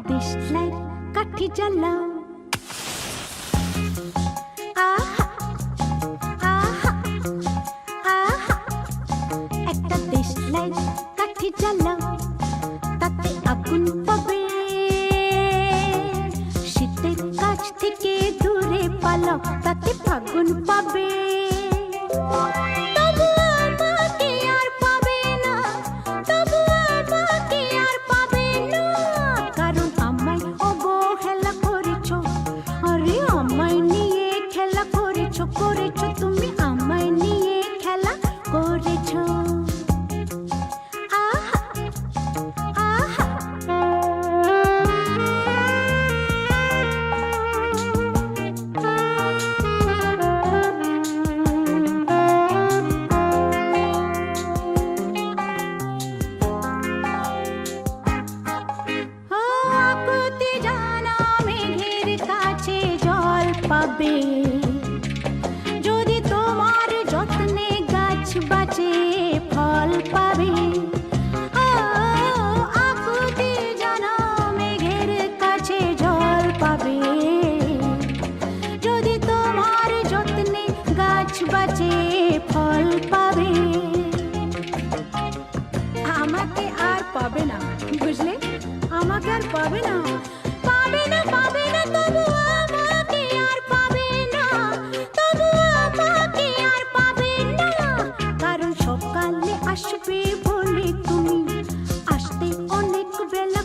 দেশলাই কাঠি জ্বালাও আহা আহা আহা একটা দেশলাই কাঠি জ্বালাও তাতে আগুন পাবে শীতের কাছ থেকে দূরে পালাও তাতে ফাগুন পাবে করেছো তুমি আমায় নিয়ে খেলা করেছো আহা আহা আকুতি জানা মেঘের কাছে জল পাবে বাঁচে ফল পাবে আকুতি জানা মেঘের কাছে জল পাবে যদি তোমার যত্নে গাছ বাঁচে ফল পাবে আমাকে আর পাবে না বুঝলে আমাকে আর পাবে না পাবে না পাবে না তবু আমাকে আর পাবে না তবু আমাকে আর পাবে না কারণ সকালে আসবে বলে তুমি আসতে অনেক বেলা